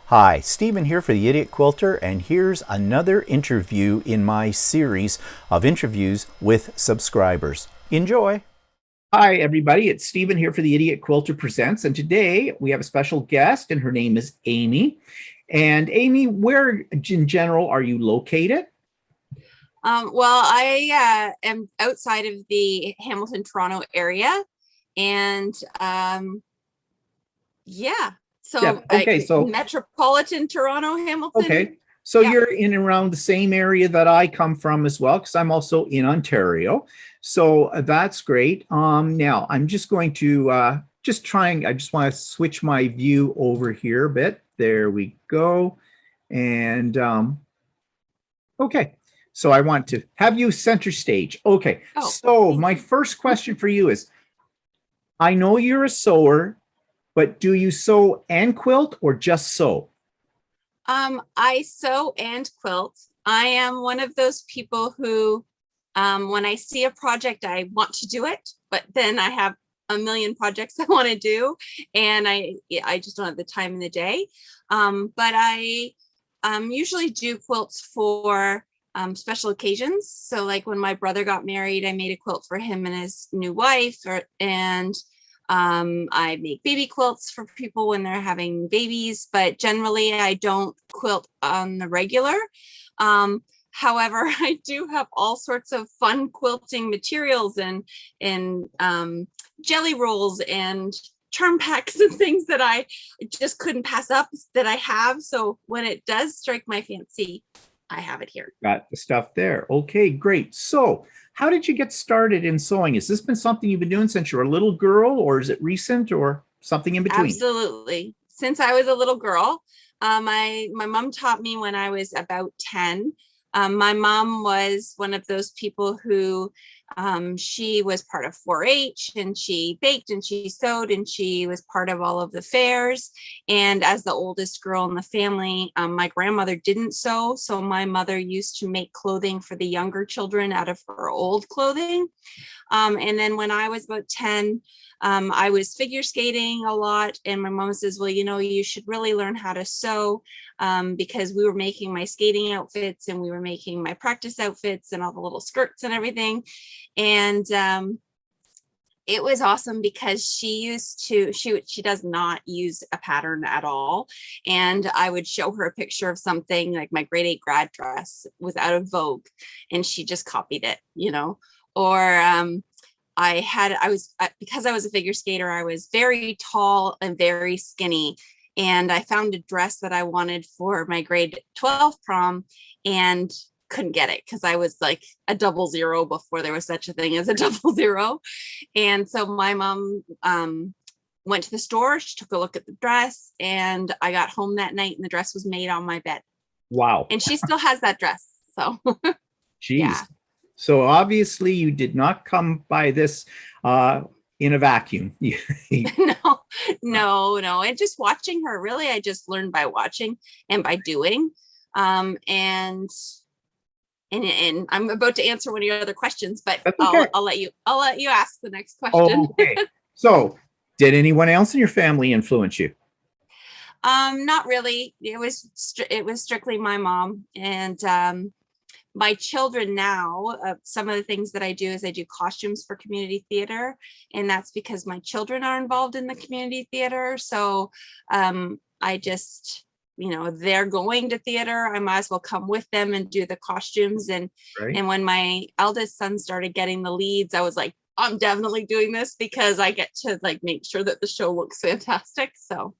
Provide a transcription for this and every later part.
Hi, Stephen here for the Idiot Quilter, and here's another interview in my series of interviews with subscribers. Enjoy! Hi, everybody. It's Stephen here for the Idiot Quilter Presents, and today we have a special guest, and her name is Amy. And Amy, where in general are you located? Well, I am outside of the Hamilton, Toronto area, and yeah, Yeah. so Okay. So metropolitan Toronto, Hamilton. okay. So Yeah. you're in and around the same area that I come from as well, because I'm also in Ontario. So that's great. Now I'm just going to I just want to switch my view over here a bit. There we go. And okay. So I want to have you center stage. Okay. Oh, So thank my you. first question for you is, I know you're a sewer, but do you sew and quilt or just sew? I sew and quilt. I am one of those people who, when I see a project, I want to do it, but then I have a million projects I want to do, and I just don't have the time in the day. But I usually do quilts for special occasions. So, like when my brother got married, I made a quilt for him and his new wife, and I make baby quilts for people when they're having babies, but generally I don't quilt on the regular. However, I do have all sorts of fun quilting materials and jelly rolls and charm packs and things that I just couldn't pass up that I have. So when it does strike my fancy, I have it here. Got the stuff there. Okay, great. So, how did you get started in sewing? Has this been something you've been doing since you were a little girl, or is it recent, or something in between? Absolutely. Since I was a little girl, my mom taught me when I was about 10. My mom was one of those people who she was part of 4-H, and she baked and she sewed and she was part of all of the fairs. And as the oldest girl in the family, my grandmother didn't sew. So my mother used to make clothing for the younger children out of her old clothing. And then when I was about 10, I was figure skating a lot. And my mom says, well, you should really learn how to sew, because we were making my skating outfits and we were making my practice outfits and all the little skirts and everything. And it was awesome because she does not use a pattern at all. And I would show her a picture of something like my grade 8 grad dress was out of Vogue, and she just copied it. Or because I was a figure skater, I was very tall and very skinny. And I found a dress that I wanted for my grade 12 prom and couldn't get it because I was like a 00 before there was such a thing as a 00. And so my mom went to the store, she took a look at the dress, and I got home that night and the dress was made on my bed. Wow. And she still has that dress. So Geez. yeah. So obviously you did not come by this in a vacuum. No, no. And just watching her, really, I just learned by watching and by doing. And I'm about to answer one of your other questions, but That's okay. I'll let you ask the next question. Okay. So, did anyone else in your family influence you? Not really. It was strictly my mom and my children now. Some of the things that I do is I do costumes for community theater, and that's because my children are involved in the community theater. So I just, they're going to theater, I might as well come with them and do the costumes. And Right. and when my eldest son started getting the leads, I was like, I'm definitely doing this because I get to like make sure that the show looks fantastic. So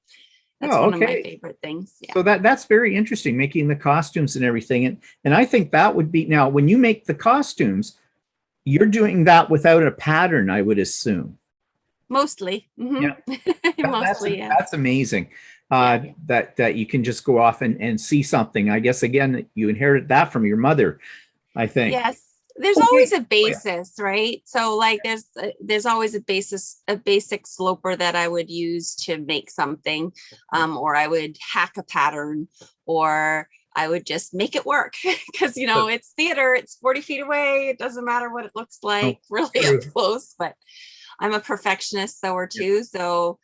that's Oh, one of my okay. favorite things. Yeah. So that's very interesting, making the costumes and everything. And I think that would be, now when you make the costumes, you're doing that without a pattern, I would assume. Mostly. Yeah. That's Mostly, yes. that's amazing. Yeah. That you can just go off and see something. I guess again, you inherited that from your mother, I think. Yes. There's Okay. always a Oh, yeah. basis, right? So like there's always a basic sloper that I would use to make something, or I would hack a pattern, or I would just make it work because So, it's theater, it's 40 feet away, it doesn't matter what it looks oh, like really up true. close. But I'm a perfectionist sewer Yeah. too, so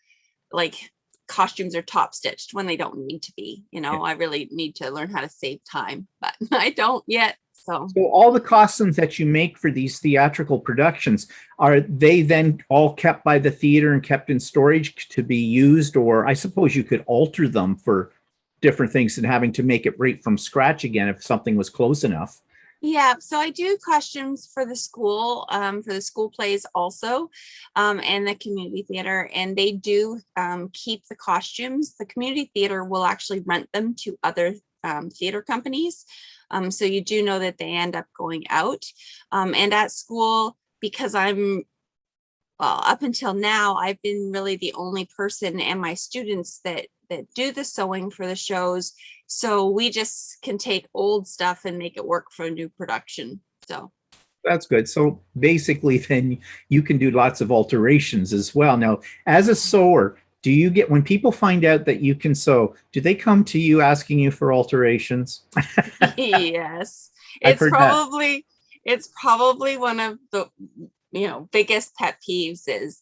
like costumes are top stitched when they don't need to be. I really need to learn how to save time, but I don't yet. So all the costumes that you make for these theatrical productions, are they then all kept by the theater and kept in storage to be used? Or I suppose you could alter them for different things and having to make it right from scratch again if something was close enough. yeah, so I do costumes for the school plays also, and the community theater, and they do keep the costumes. The community theater will actually rent them to other theater companies. So you do know that they end up going out. And at school, because up until now, I've been really the only person and my students that do the sewing for the shows. So we just can take old stuff and make it work for a new production. So That's good. So basically, then you can do lots of alterations as well. Now, as a sewer, do you get, when people find out that you can sew, do they come to you asking you for alterations? yes, I've heard that. it's probably one of the biggest pet peeves is,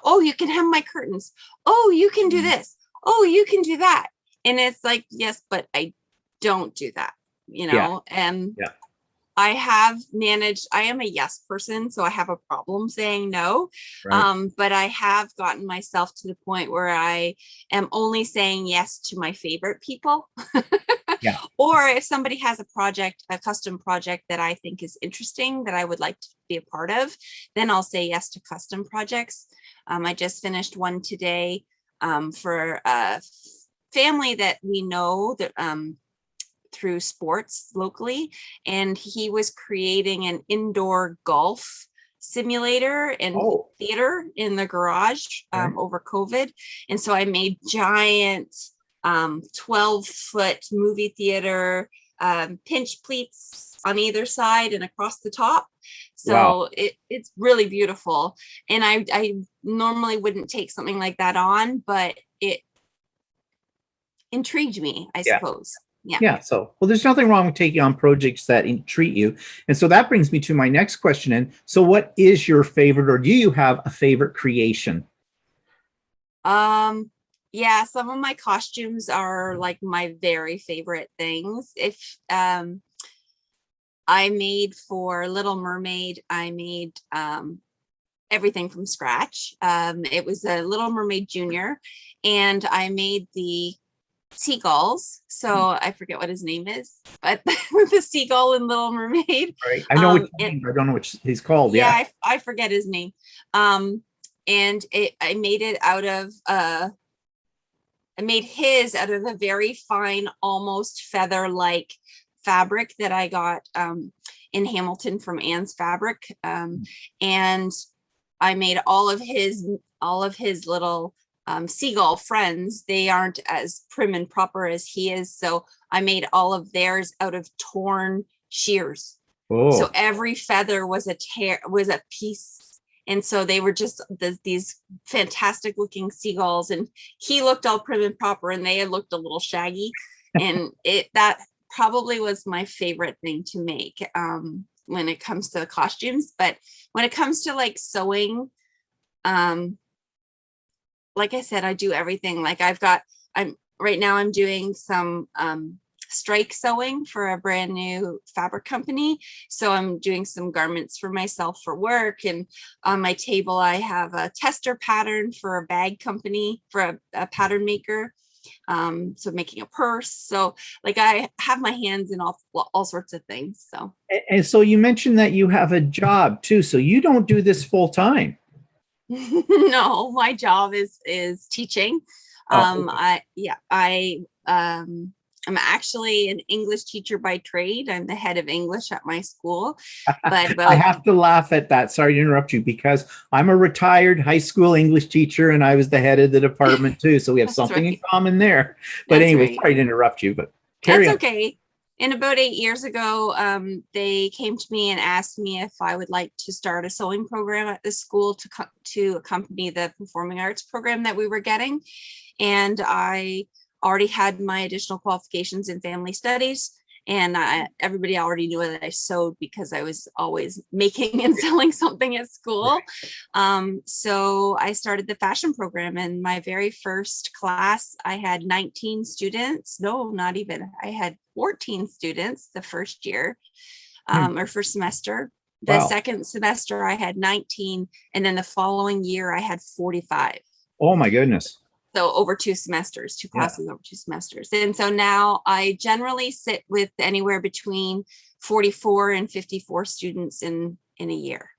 oh, you can hem my curtains. Oh, you can do this. Oh, you can do that. And it's like, yes, but I don't do that, Yeah, and yeah, I am a yes person, so I have a problem saying no. right. But I have gotten myself to the point where I am only saying yes to my favorite people. Yeah, Or if somebody has a custom project that I think is interesting that I would like to be a part of, then I'll say yes to custom projects. I just finished one today for a family that we know that through sports locally, and he was creating an indoor golf simulator and oh, theater in the garage right. over COVID. And so I made giant 12-foot movie theater pinch pleats on either side and across the top. Wow. So it's really beautiful. And I normally wouldn't take something like that on, but it intrigued me, I Yeah. suppose. Yeah. Yeah. So, well, there's nothing wrong with taking on projects that intrigue you. And so that brings me to my next question. And so what is your favorite, or do you have a favorite creation? Yeah, some of my costumes are like my very favorite things. If I made for Little Mermaid, I made everything from scratch. It was a Little Mermaid Junior, and I made the seagulls. So I forget what his name is, but the seagull in Little Mermaid. Right. I know what you And mean, but I don't know what he's called. yeah, Yeah. I forget his name. And I made it out of I made his out of a very fine, almost feather-like fabric that I got in Hamilton from Anne's Fabric. And I made all of his little seagull friends. They aren't as prim and proper as he is. So I made all of theirs out of torn shears. So Oh, every feather was a piece. And so they were just these fantastic looking seagulls, and he looked all prim and proper and they had looked a little shaggy. And that probably was my favorite thing to make when it comes to the costumes. But when it comes to like sewing, like I said, I do everything. Like I'm doing some strike sewing for a brand new fabric company. So I'm doing some garments for myself for work. And on my table, I have a tester pattern for a bag company, for a pattern maker. So making a purse. So like I have my hands in all sorts of things. So and so you mentioned that you have a job too. So you don't do this full time. no, my job is teaching. Oh, I'm actually an English teacher by trade. I'm the head of English at my school. But I about have to laugh at that. Sorry to interrupt you, because I'm a retired high school English teacher and I was the head of the department too. So we have that's something in right. common there. But That's anyway, right. sorry to interrupt you, but That's carry on. okay. And about 8 years ago, they came to me and asked me if I would like to start a sewing program at the school to accompany the performing arts program that we were getting. And I already had my additional qualifications in family studies. And everybody already knew that I sewed because I was always making and selling something at school. So I started the fashion program. In my very first class, I had 19 students. No, not even. I had 14 students the first year, or first semester. The second semester, I had 19. And then the following year, I had 45. Oh my goodness. So over 2 semesters, 2 classes over 2 semesters. And so now I generally sit with anywhere between 44 and 54 students in a year.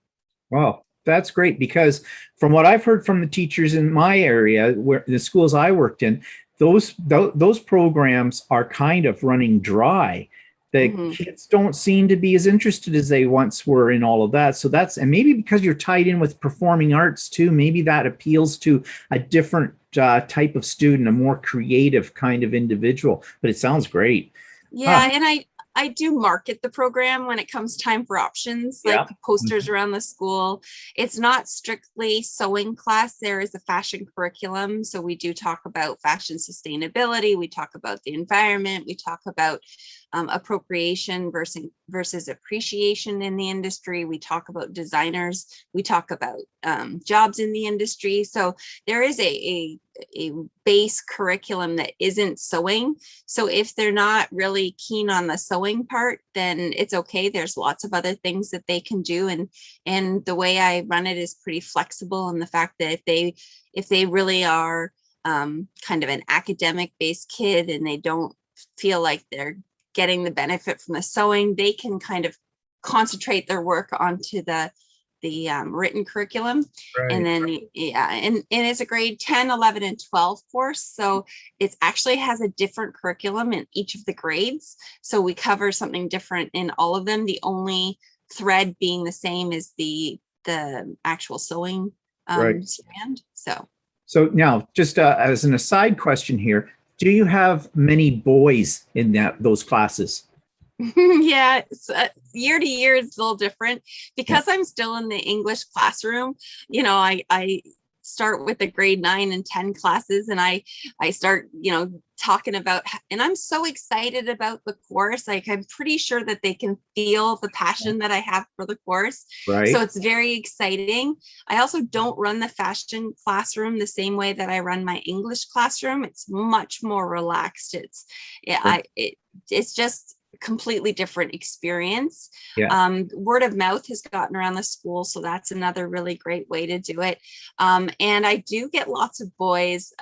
Wow, that's great, because from what I've heard from the teachers in my area, where the schools I worked in, those programs are kind of running dry. The kids don't seem to be as interested as they once were in all of that. So and maybe because you're tied in with performing arts too, maybe that appeals to a different type of student, a more creative kind of individual. But it sounds great. Yeah, and I do market the program when it comes time for options, like posters around the school. It's not strictly sewing class. There is a fashion curriculum. So we do talk about fashion sustainability. We talk about the environment. We talk about appropriation versus appreciation in the industry. We talk about designers. We talk about jobs in the industry. So there is a base curriculum that isn't sewing. So if they're not really keen on the sewing part, then it's okay. There's lots of other things that they can do. And the way I run it is pretty flexible. And the fact that if they really are kind of an academic based kid and they don't feel like they're getting the benefit from the sewing, they can kind of concentrate their work onto the written curriculum. And then and it's a grade 10, 11, and 12 course. So it actually has a different curriculum in each of the grades. So we cover something different in all of them. The only thread being the same is the actual sewing strand. So now, just as an aside question here, do you have many boys in those classes? Yeah, year to year it's a little different because I'm still in the English classroom. You know, I start with the grade 9 and 10 classes, and I start, talking about, and I'm so excited about the course. Like, I'm pretty sure that they can feel the passion that I have for the course. So it's very exciting. I also don't run the fashion classroom the same way that I run my English classroom. It's much more relaxed. It's just completely different experience. Word of mouth has gotten around the school, so that's another really great way to do it. And I do get lots of boys.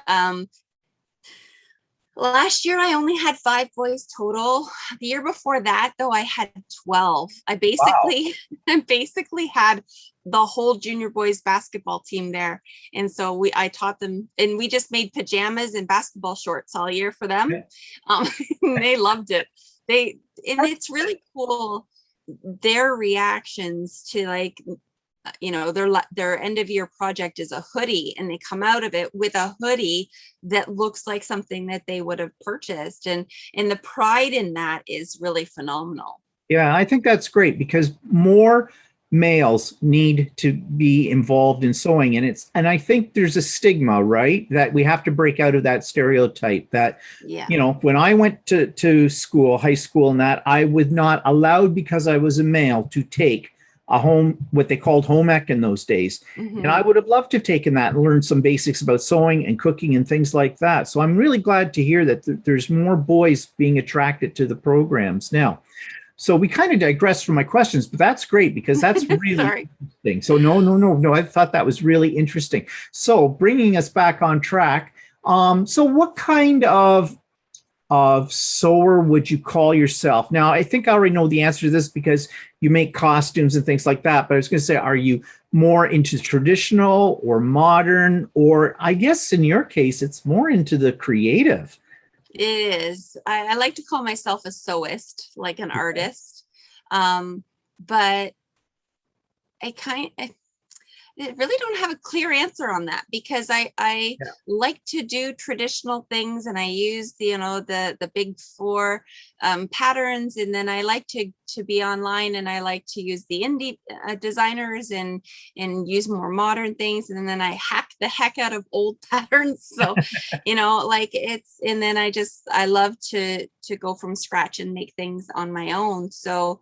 Last year I only had 5 boys total. The year before that, though, I had 12. I basically had the whole junior boys basketball team there. And so I taught them, and we just made pajamas and basketball shorts all year for them. They loved it. And it's really cool, their reactions to, like, their end of year project is a hoodie, and they come out of it with a hoodie that looks like something that they would have purchased. And the pride in that is really phenomenal. Yeah, I think that's great, because more males need to be involved in sewing, and I think there's a stigma, right, that we have to break out of that stereotype that when I went to school, high school, and that I was not allowed, because I was a male, to take what they called home ec in those days. And I would have loved to have taken that and learned some basics about sewing and cooking and things like that. So I'm really glad to hear that there's more boys being attracted to the programs now. So we kind of digressed from my questions, but that's great, because that's really interesting. So no, I thought that was really interesting. So bringing us back on track. So what kind of sewer would you call yourself? Now, I think I already know the answer to this, because you make costumes and things like that. But I was going to say, are you more into traditional or modern, or I guess in your case, it's more into the creative? It is. I like to call myself a sewist, like an artist. But I really don't have a clear answer on that, because I like to do traditional things, and I use the big 4 patterns, and then I like to be online, and I like to use the indie designers and use more modern things, and then I hack the heck out of old patterns. So, you know, like and then I love to go from scratch and make things on my own. So,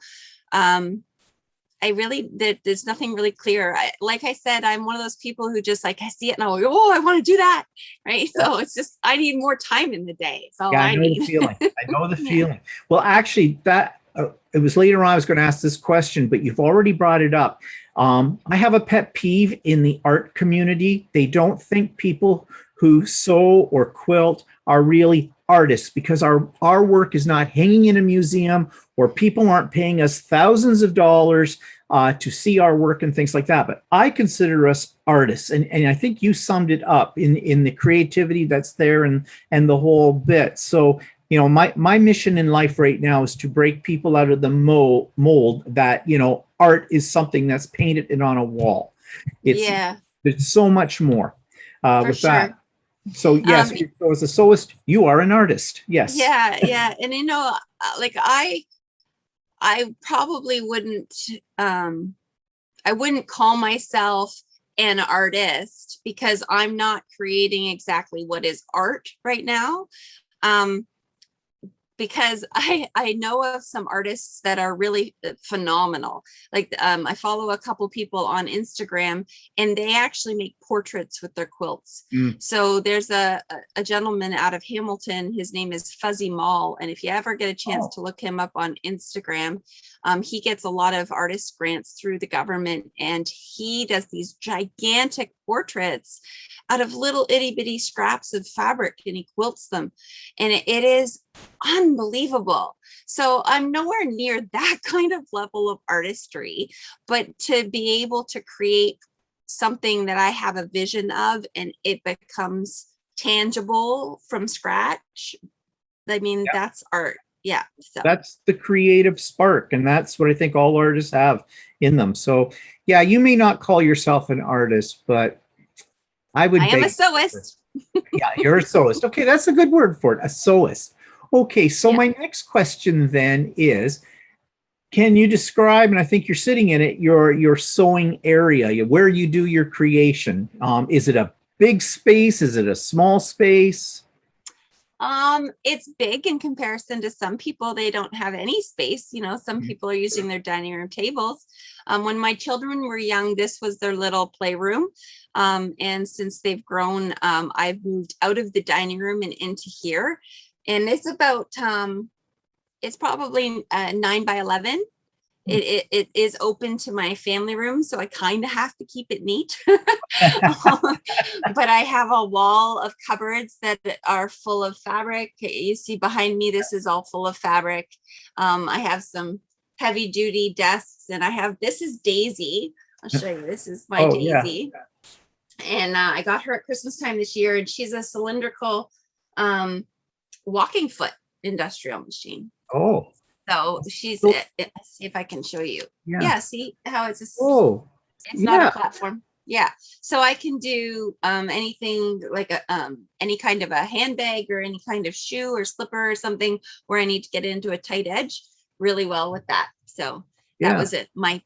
there's nothing really clear. Like I said, I'm one of those people who just like, I see it and I go, oh, I want to do that. Right. Yeah. So it's just, I need more time in the day. So yeah, I know the feeling. I know the feeling. Well, actually it was later on I was going to ask this question, but you've already brought it up. I have a pet peeve in the art community. They don't think people who sew or quilt are really artists because our work is not hanging in a museum, or people aren't paying us thousands of dollars to see our work and things like that. But I consider us artists. And I think you summed it up in the creativity that's there and the whole bit. So, you know, my mission in life right now is to break people out of the mold that, you know, art is something that's painted and on a wall. There's so much more with sure. that. So yes, so as a sewist, you are an artist. Yes. Yeah. And you know, like I probably wouldn't, I wouldn't call myself an artist because I'm not creating exactly what is art right now. Because I know of some artists that are really phenomenal. Like I follow a couple people on Instagram and they actually make portraits with their quilts. So there's a gentleman out of Hamilton. His name is Fuzzy Mall. And if you ever get a chance to look him up on Instagram, he gets a lot of artist grants through the government. And he does these gigantic portraits out of little itty bitty scraps of fabric and he quilts them. And it is unbelievable. So I'm nowhere near that kind of level of artistry, but to be able to create something that I have a vision of and it becomes tangible from scratch, I mean, that's art. Yeah. So that's the creative spark. And that's what I think all artists have in them. So yeah, you may not call yourself an artist, but I am a sewist. Yeah, you're a sewist. Okay, that's a good word for it, a sewist. Okay, so my next question then is, can you describe, and I think you're sitting in it, your sewing area, where you do your creation? Is it a big space? Is it a small space? It's big in comparison to some people. They don't have any space. You know, some people are using their dining room tables. When my children were young, this was their little playroom. And since they've grown, I've moved out of the dining room and into here. And it's about, it's probably 9 by 11. It is open to my family room, so I kind of have to keep it neat. But I have a wall of cupboards that are full of fabric. You see behind me, this is all full of fabric. I have some heavy duty desks, and this is Daisy. I'll show you. This is my Daisy. Yeah. And I got her at Christmas time this year, and she's a cylindrical walking foot industrial machine. Oh. So she's let's see if I can show you. Yeah, see how it's it's not a platform. Yeah. So I can do anything like any kind of a handbag or any kind of shoe or slipper or something where I need to get into a tight edge really well with that. So that was it. My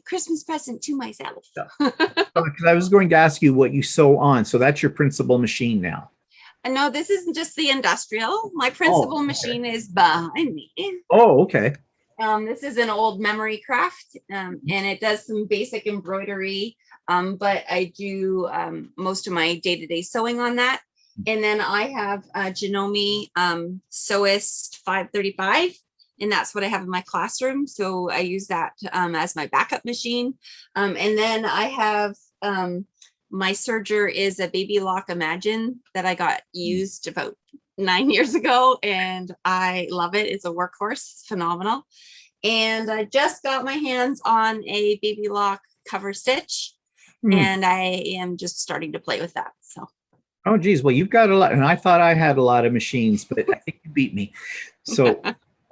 Christmas present to myself. Because I was going to ask you what you sew on. So that's your principal machine now. No, this isn't just the industrial. My principal machine is behind me. Oh, okay. This is an old memory craft, and it does some basic embroidery, but I do most of my day-to-day sewing on that. And then I have a Janome Sewist 535, and that's what I have in my classroom. So I use that as my backup machine. And then I have my serger is a Baby Lock Imagine that I got used about 9 years ago, and I love it. It's a workhorse. It's phenomenal. And I just got my hands on a Baby Lock cover stitch, and I am just starting to play with that. So. Oh, geez. Well, you've got a lot, and I thought I had a lot of machines, but I think you beat me. So,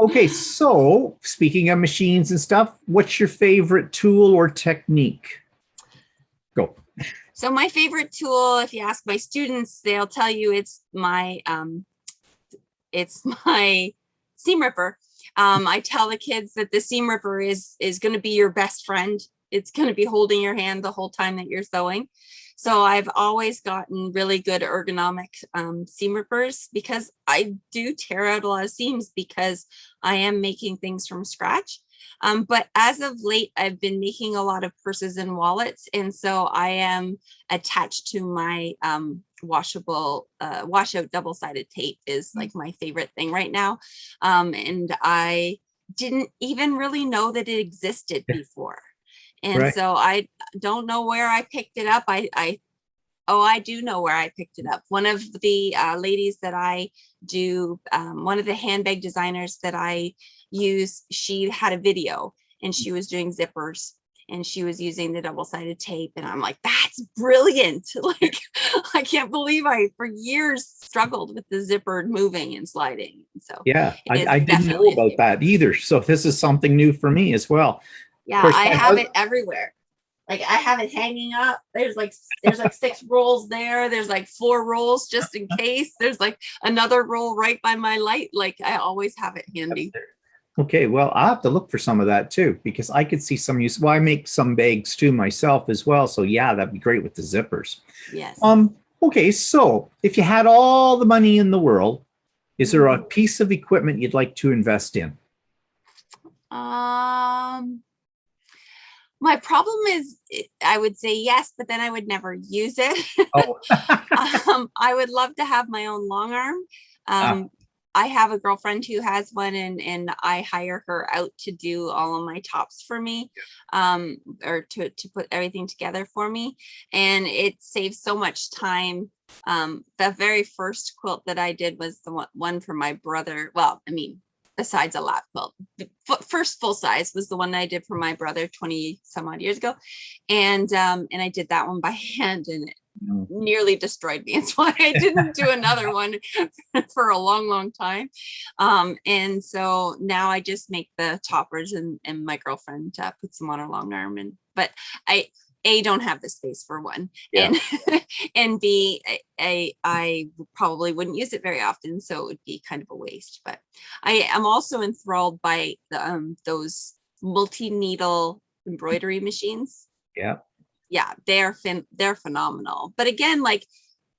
okay. So speaking of machines and stuff, what's your favorite tool or technique? Go. So my favorite tool, if you ask my students, they'll tell you it's my seam ripper. I tell the kids that the seam ripper is going to be your best friend it's going to be holding your hand the whole time that you're sewing. So I've always gotten really good ergonomic seam rippers, because I do tear out a lot of seams because I am making things from scratch. But as of late, I've been making a lot of purses and wallets. And so I am attached to my washout double-sided tape is like my favorite thing right now. And I didn't even really know that it existed before. And Right. so I don't know where I picked it up. I do know where I picked it up. One of the ladies that I do, one of the handbag designers that I use, she had a video and she was doing zippers and she was using the double-sided tape. And I'm like, that's brilliant. Like, I can't believe I, for years, struggled with the zipper moving and sliding. So Yeah, it is I didn't know definitely a about favorite. that either. So this is something new for me as well. Of Yeah, course, I my have it everywhere. Like I have it hanging up. There's like 6 rolls there. There's like 4 rolls just in case. There's like another roll right by my light. Like I always have it handy. Okay, well, I'll have to look for some of that too, because I could see some use. Well, I make some bags too myself as well. So yeah, that'd be great with the zippers. Yes. Okay, so if you had all the money in the world, is there a Mhm. piece of equipment you'd like to invest in? My problem is I would say yes, but then I would never use it. Oh, I would love to have my own long arm. ah, I have a girlfriend who has one, and I hire her out to do all of my tops for me, or to put everything together for me. And it saves so much time. The very first quilt that I did was the one for my brother. Well, I mean, besides a lap quilt, the first full size was the one I did for my brother 20 some odd years ago. And I did that one by hand, and it no. nearly destroyed me. It's why I didn't do another one for a long, long time. And so now I just make the toppers, and my girlfriend puts them on her long arm. But I don't have the space for one, Yeah. and and B, I probably wouldn't use it very often, so it would be kind of a waste. But I am also enthralled by those multi-needle embroidery machines. Yeah. Yeah, they're phenomenal. But again, like,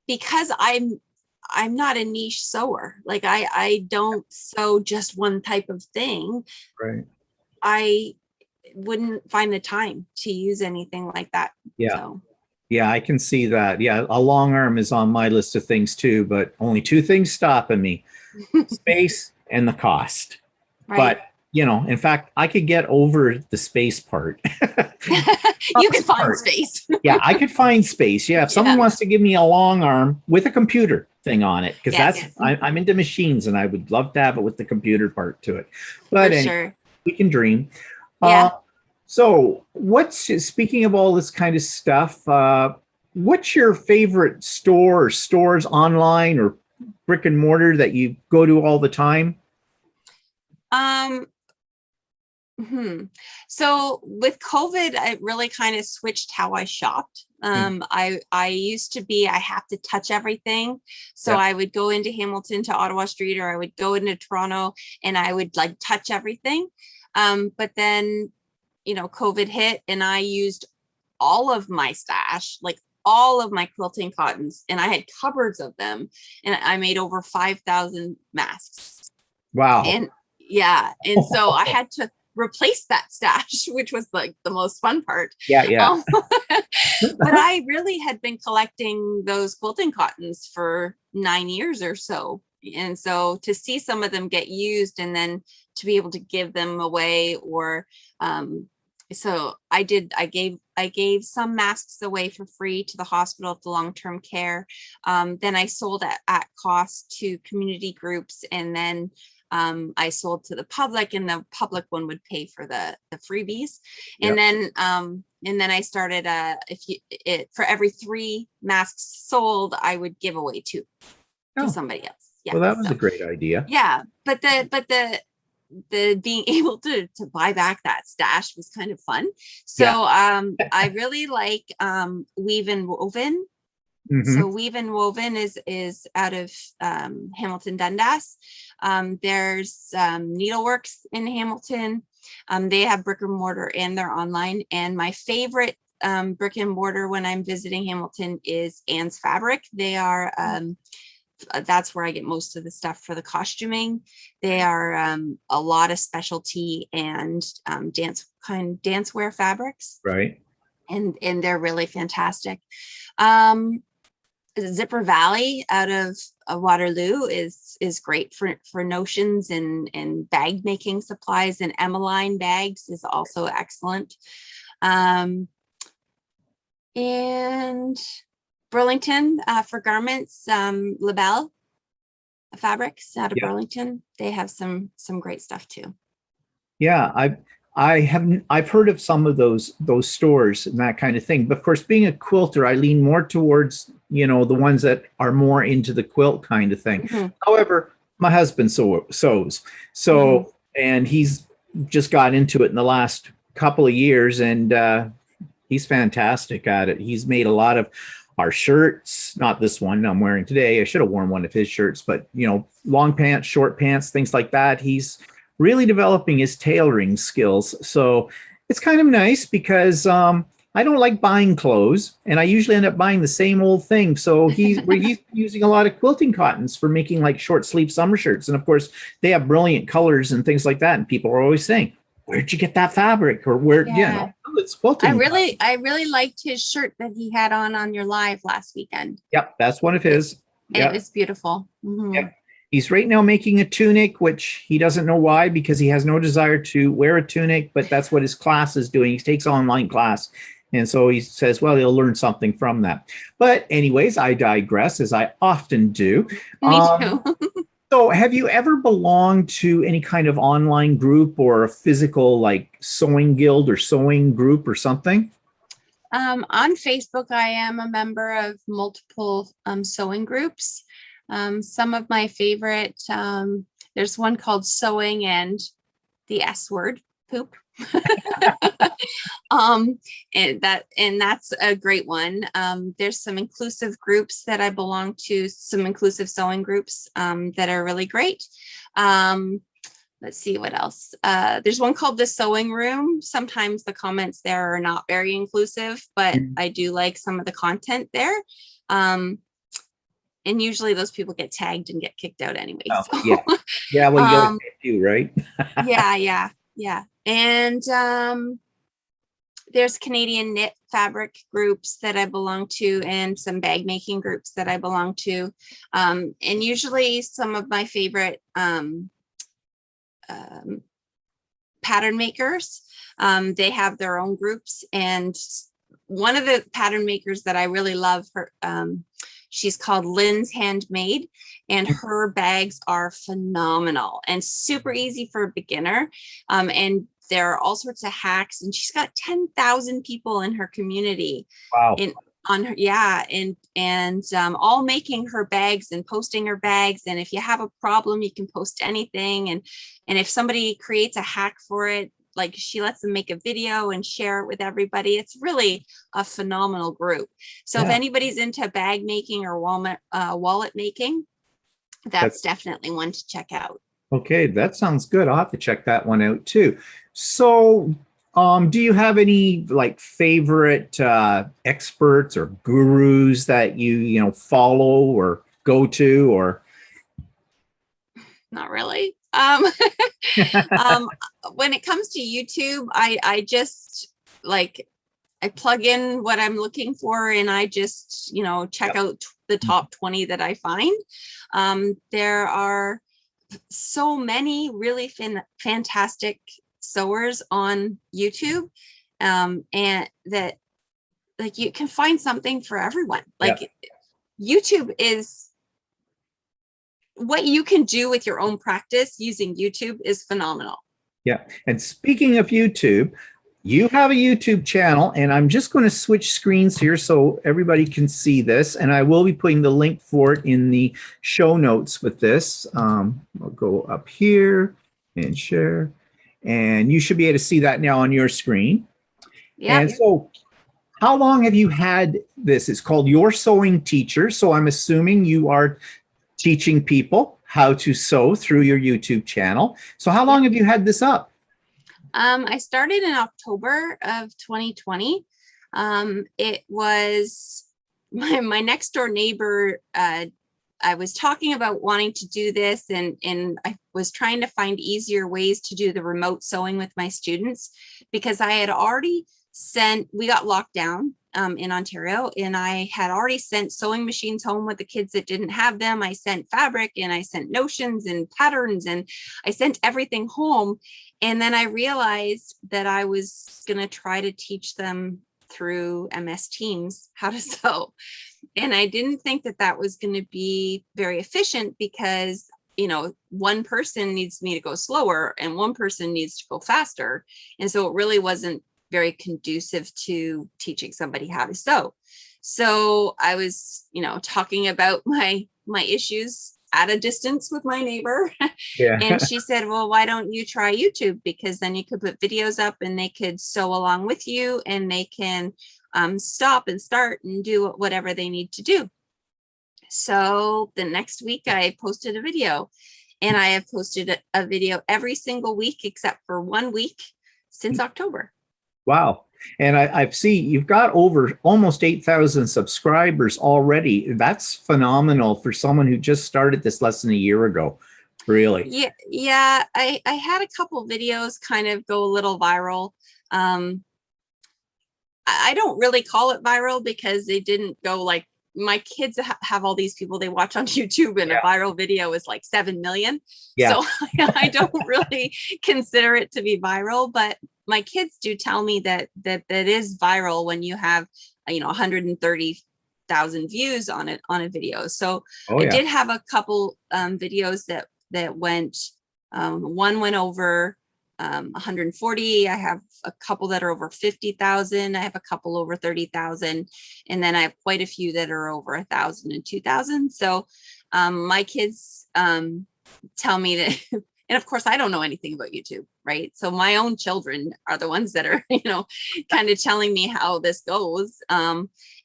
because I'm not a niche sewer. Like I don't sew just one type of thing. Right. I wouldn't find the time to use anything like that. Yeah. So Yeah, I can see that. Yeah, a long arm is on my list of things too, but only two things stopping me: space and the cost. right. But, in fact, I could get over the space part. You can Cost find part. space. Yeah, I could find space. Yeah, if someone Yeah. wants to give me a long arm with a computer thing on it, because Yes. I'm into machines and I would love to have it with the computer part to it. For But anyway, sure. we can dream. Yeah. So, speaking of all this kind of stuff, what's your favorite store or stores online or brick and mortar that you go to all the time? Um, So with COVID, I really kind of switched how I shopped. Mm, I used to be, I have to touch everything. So yeah, I would go into Hamilton to Ottawa Street, or I would go into Toronto and I would like touch everything. But then, COVID hit and I used all of my stash, like all of my quilting cottons, and I had cupboards of them, and I made over 5,000 masks. wow. And yeah, and so I had to replace that stash, which was like the most fun part. Yeah, yeah. But I really had been collecting those quilting cottons for 9 years or so. And so to see some of them get used and then to be able to give them away, or so I gave some masks away for free to the hospital at the long-term care. Then I sold at cost to community groups, and then I sold to the public, and the public one would pay for the freebies. Yep. And then I started for every 3 masks sold, I would give away 2 to Oh, somebody else. Yeah. well, that was So a great idea. yeah, but the being able to buy back that stash was kind of fun. So Yeah. I really like Weave and Woven. So Hmm. Weave and Woven is out of Hamilton Dundas. There's Needleworks in Hamilton. They have brick and mortar and they're online. And my favorite brick and mortar when I'm visiting Hamilton is Anne's Fabric. They are that's where I get most of the stuff for the costuming. They are a lot of specialty and dancewear fabrics. Right. And they're really fantastic. Zipper Valley out of Waterloo is great for notions and bag making supplies, and Emmeline bags is also excellent. And Burlington for garments, LaBelle Fabrics out of Burlington. They have some great stuff too. Yeah, I've heard of some of those stores and that kind of thing. But of course, being a quilter, I lean more towards, the ones that are more into the quilt kind of thing. Mm-hmm. However, my husband sews. So, and he's just got into it in the last couple of years, and he's fantastic at it. He's made a lot of our shirts, not this one I'm wearing today. I should have worn one of his shirts, but long pants, short pants, things like that. He's really developing his tailoring skills. So it's kind of nice because I don't like buying clothes, and I usually end up buying the same old thing. So he's using a lot of quilting cottons for making like short sleeve summer shirts. And of course, they have brilliant colors and things like that. And people are always saying, where'd you get that fabric? Or where, it's quilting. I really liked his shirt that he had on your live last weekend. Yep, that's one of his. It was beautiful. Mm-hmm. Yep. He's right now making a tunic, which he doesn't know why, because he has no desire to wear a tunic, but that's what his class is doing. He takes online class. And so he says, well, he'll learn something from that. But anyways, I digress, as I often do. Me too. So have you ever belonged to any kind of online group or a physical like sewing guild or sewing group or something? On Facebook, I am a member of multiple sewing groups. Some of my favorite, there's one called Sewing and the S Word, poop. And that's a great one. There's some inclusive groups that I belong to, some inclusive sewing groups that are really great. Let's see what else. There's one called the Sewing Room. Sometimes the comments there are not very inclusive, but I do like some of the content there. And usually those people get tagged and get kicked out anyway. Oh, so. Yeah. Well, you do, right? Yeah. And there's Canadian knit fabric groups that I belong to, and some bag making groups that I belong to. And usually some of my favorite pattern makers, they have their own groups. And one of the pattern makers that I really love, she's called Lynn's Handmade, and her bags are phenomenal and super easy for a beginner. And there are all sorts of hacks, and she's got 10,000 people in her community. Wow. All making her bags and posting her bags. And if you have a problem, you can post anything. And if somebody creates a hack for it, like she lets them make a video and share it with everybody. It's really a phenomenal group. So if anybody's into bag making or wallet making, that's definitely one to check out. Okay, that sounds good. I'll have to check that one out too. So do you have any like favorite experts or gurus that you follow or go to, or? Not really. When it comes to YouTube, I just I plug in what I'm looking for, and I just, check out the top 20 that I find. There are so many really fantastic sewers on YouTube, and that you can find something for everyone. YouTube is what you can do with your own practice using YouTube is phenomenal. Yeah. And speaking of YouTube, you have a YouTube channel, and I'm just going to switch screens here so everybody can see this. And I will be putting the link for it in the show notes with this. I'll go up here and share, and you should be able to see that now on your screen. Yeah. And so how long have you had this? It's called Your Sewing Teacher. So I'm assuming you are teaching people how to sew through your YouTube channel. So how long have you had this up? I started in October of 2020. It was my next door neighbor. I was talking about wanting to do this, and I was trying to find easier ways to do the remote sewing with my students, because I had already we got locked down in Ontario, and I had already sent sewing machines home with the kids that didn't have them. I sent fabric, and I sent notions and patterns, and I sent everything home. And then I realized that I was going to try to teach them through MS Teams how to sew. And I didn't think that that was going to be very efficient, because, you know, one person needs me to go slower and one person needs to go faster. And so it really wasn't very conducive to teaching somebody how to sew. So I was, you know, talking about my issues at a distance with my neighbor. Yeah. And she said, well, why don't you try YouTube? Because then you could put videos up and they could sew along with you, and they can stop and start and do whatever they need to do. So the next week I posted a video, and I have posted a video every single week except for 1 week since October. Wow. And I've seen you've got over almost 8,000 subscribers already. That's phenomenal for someone who just started this less than a year ago. Really? Yeah. I had a couple videos kind of go a little viral. I don't really call it viral, because they didn't go like, my kids have all these people they watch on YouTube, and a viral video is like 7 million. Yeah. So I don't really consider it to be viral, but my kids do tell me that is viral when you have, you know, 130,000 views on a video. So I did have a couple videos that went, one went over 140. I have a couple that are over 50,000. I have a couple over 30,000, and then I have quite a few that are over 1,000 and 2,000. So my kids tell me that, and of course I don't know anything about YouTube, right? So my own children are the ones that are, you know, kind of telling me how this goes.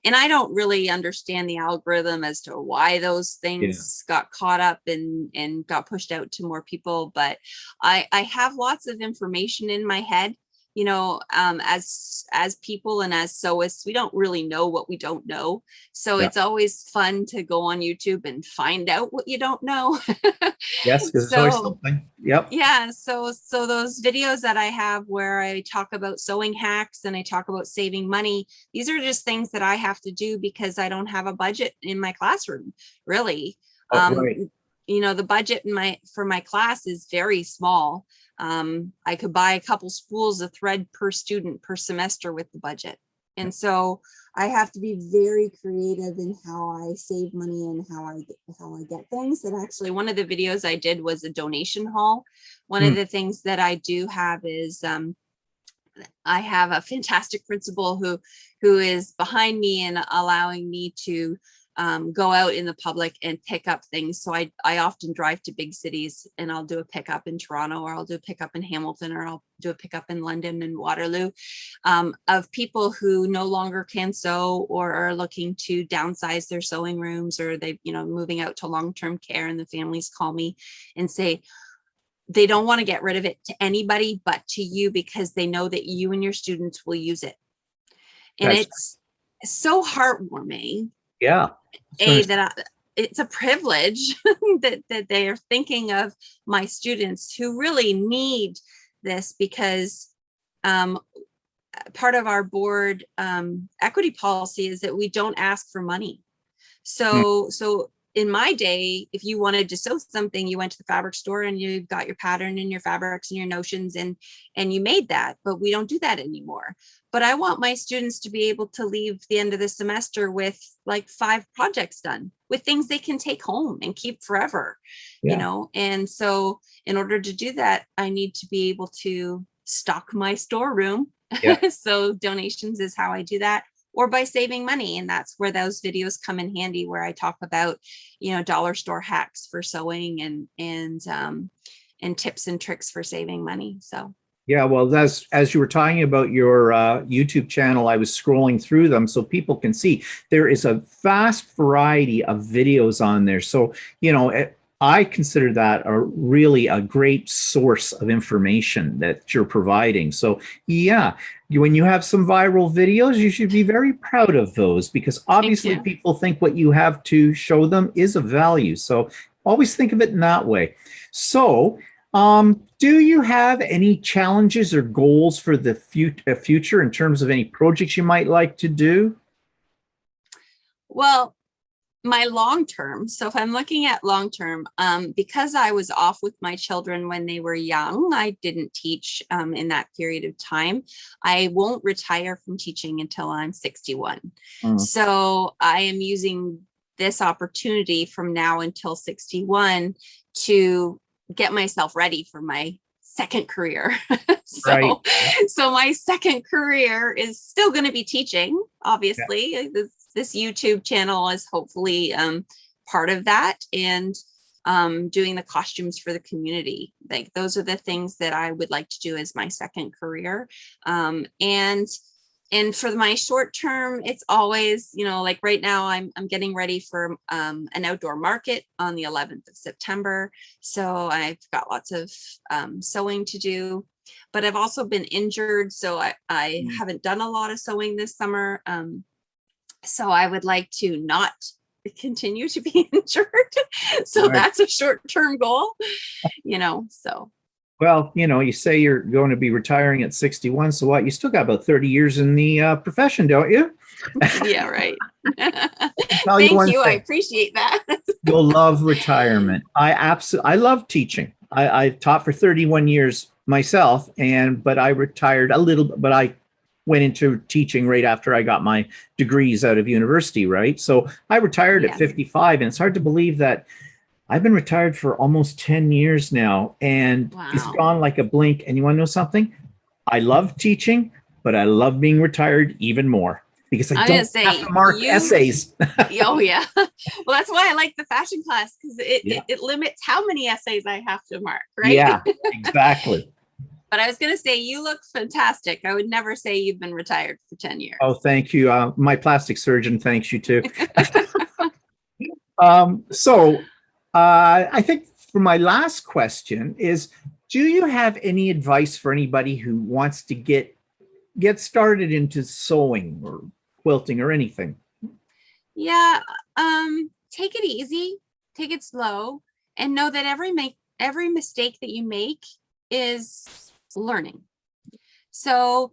And I don't really understand the algorithm as to why those things got caught up and got pushed out to more people. But I have lots of information in my head. You know, as people and as sewists, we don't really know what we don't know. So it's always fun to go on YouTube and find out what you don't know. Yes, because there's always something. Yep. Yeah. So those videos that I have where I talk about sewing hacks and I talk about saving money, these are just things that I have to do because I don't have a budget in my classroom, really. Right. You know, the budget for my class is very small. I could buy a couple spools of thread per student per semester with the budget. And so I have to be very creative in how I save money and how I get things. And actually one of the videos I did was a donation haul. One of the things that I do have is I have a fantastic principal who is behind me and allowing me to go out in the public and pick up things. So I often drive to big cities and I'll do a pickup in Toronto, or I'll do a pickup in Hamilton, or I'll do a pickup in London and Waterloo, of people who no longer can sew or are looking to downsize their sewing rooms, or they, you know, moving out to long-term care, and the families call me and say they don't want to get rid of it to anybody but to you, because they know that you and your students will use it. And it's so heartwarming. Yeah. It's a privilege that they are thinking of my students who really need this, because part of our board equity policy is that we don't ask for money. So in my day, if you wanted to sew something, you went to the fabric store and you got your pattern and your fabrics and your notions and you made that, but we don't do that anymore. But I want my students to be able to leave the end of the semester with like 5 projects done, with things they can take home and keep forever, you know? And so in order to do that, I need to be able to stock my storeroom. So donations is how I do that, or by saving money. And that's where those videos come in handy, where I talk about, you know, dollar store hacks for sewing and tips and tricks for saving money. So. Yeah, well, that's, as you were talking about your YouTube channel, I was scrolling through them so people can see there is a vast variety of videos on there. So, you know, I consider that a really a great source of information that you're providing. So yeah, when you have some viral videos, you should be very proud of those because Thank obviously you. people think what you have to show them is of value. So always think of it in that way. So do you have any challenges or goals for the future in terms of any projects you might like to do? Well, my long term, so if I'm looking at long term, because I was off with my children when they were young, I didn't teach in that period of time. I won't retire from teaching until I'm 61. Mm, So I am using this opportunity from now until 61 to get myself ready for my second career. right. So my second career is still going to be teaching, Yeah. obviously. This YouTube channel is hopefully part of that, and doing the costumes for the community. Like those are the things that I would like to do as my second career. And for my short term, it's always, like right now I'm getting ready for an outdoor market on the 11th of September. So I've got lots of sewing to do, but I've also been injured. So I Mm, haven't done a lot of sewing this summer. So I would like to not continue to be injured. So right. that's a short-term goal, so. Well, you say you're going to be retiring at 61. So what? You still got about 30 years in the profession, don't you? Yeah, right. Tell you Thank one you. I thing. appreciate that. You'll love retirement. I love teaching. I taught for 31 years myself, but I retired a little, but I went into teaching right after I got my degrees out of university, right? So I retired at Yeah. 55, and it's hard to believe that I've been retired for almost 10 years now, and it's Wow. gone like a blink. And you want to know something? I love teaching, but I love being retired even more because I I'm gonna don't have say to mark essays. oh yeah. Well, that's why I like the fashion class, because it, Yeah. it it limits how many essays I have to mark, right? Yeah, exactly. But I was gonna say you look fantastic. I would never say you've been retired for 10 years. Oh, thank you. My plastic surgeon thanks you too. So I think for my last question is, do you have any advice for anybody who wants to get started into sewing or quilting or anything? Yeah, take it easy, take it slow, and know that every mistake that you make is learning. So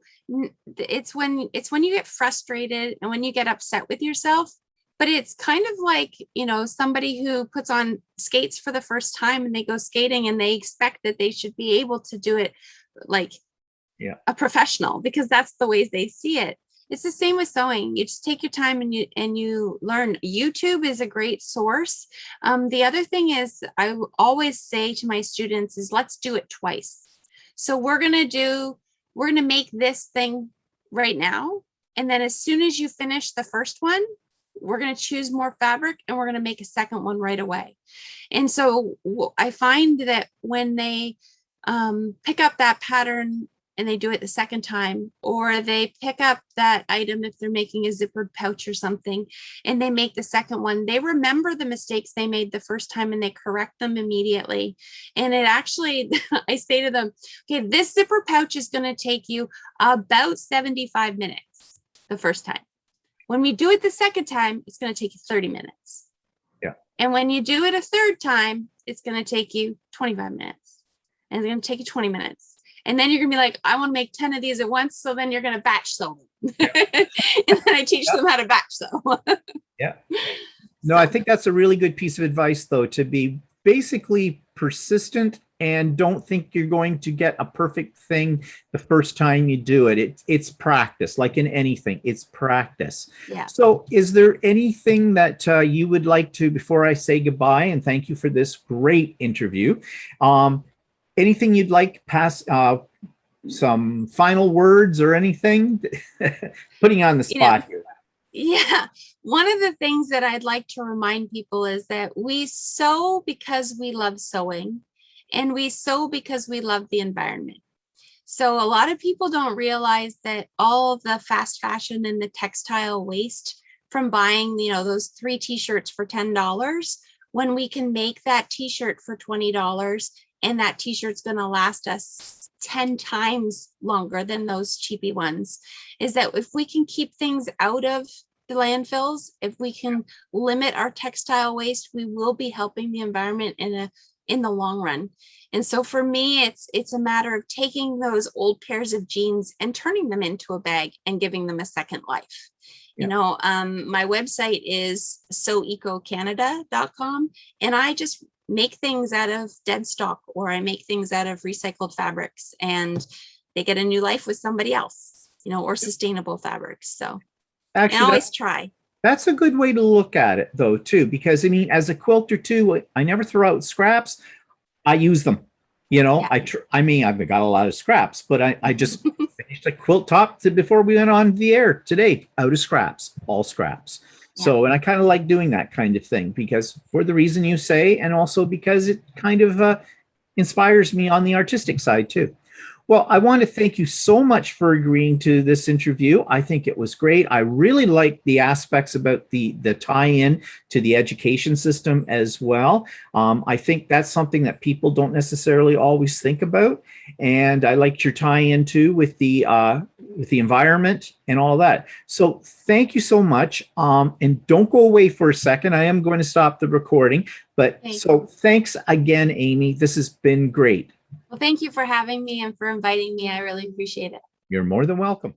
it's when you get frustrated and when you get upset with yourself, but it's kind of like, somebody who puts on skates for the first time and they go skating and they expect that they should be able to do it like Yeah. a professional, because that's the ways they see it. It's the same with sewing. You just take your time and you learn. YouTube is a great source. The other thing is I always say to my students is let's do it twice. So we're gonna make this thing right now. And then as soon as you finish the first one, we're going to choose more fabric and we're going to make a second one right away. And so I find that when they pick up that pattern and they do it the second time, or they pick up that item if they're making a zippered pouch or something, and they make the second one, they remember the mistakes they made the first time and they correct them immediately. And it actually, I say to them, okay, this zipper pouch is going to take you about 75 minutes the first time. When we do it the second time, it's going to take you 30 minutes. Yeah. And when you do it a third time, it's going to take you 25 minutes. And it's going to take you 20 minutes. And then you're going to be like, I want to make 10 of these at once. So then you're going to batch sew them. Yeah. And then I teach them how to batch sew. Yeah. No, I think that's a really good piece of advice, though, to be basically persistent and don't think you're going to get a perfect thing the first time you do it. It's practice, like in anything, it's practice. Yeah. So is there anything that you would like to, before I say goodbye, and thank you for this great interview, anything you'd like pass, some final words or anything? Putting you on the spot here. Yeah. One of the things that I'd like to remind people is that we sew because we love sewing, and we sew because we love the environment. So a lot of people don't realize that all of the fast fashion and the textile waste from buying, those 3 t-shirts for $10 when we can make that t-shirt for $20 and that t-shirt's going to last us 10 times longer than those cheapy ones, is that if we can keep things out of the landfills, if we can limit our textile waste, we will be helping the environment in the long run. And so for me, it's a matter of taking those old pairs of jeans and turning them into a bag and giving them a second life. Yeah. You know, my website is sewecocanada.com, and I just make things out of dead stock, or I make things out of recycled fabrics, and they get a new life with somebody else, you know, or sustainable fabrics. So Actually, I always try. that's a good way to look at it, though, too, because I mean, as a quilter too, I never throw out scraps. I use them. You know, Yeah. I mean, I've got a lot of scraps, but I just finished a quilt top before we went on the air today, out of scraps, all scraps. Yeah. So, and I kind of like doing that kind of thing because for the reason you say, and also because it kind of inspires me on the artistic side too. Well, I want to thank you so much for agreeing to this interview. I think it was great. I really like the aspects about the tie-in to the education system as well. I think that's something that people don't necessarily always think about. And I liked your tie-in too with the environment and all that. So thank you so much. And don't go away for a second. I am going to stop the recording. But thanks again, Amy. This has been great. Well, thank you for having me and for inviting me. I really appreciate it. You're more than welcome.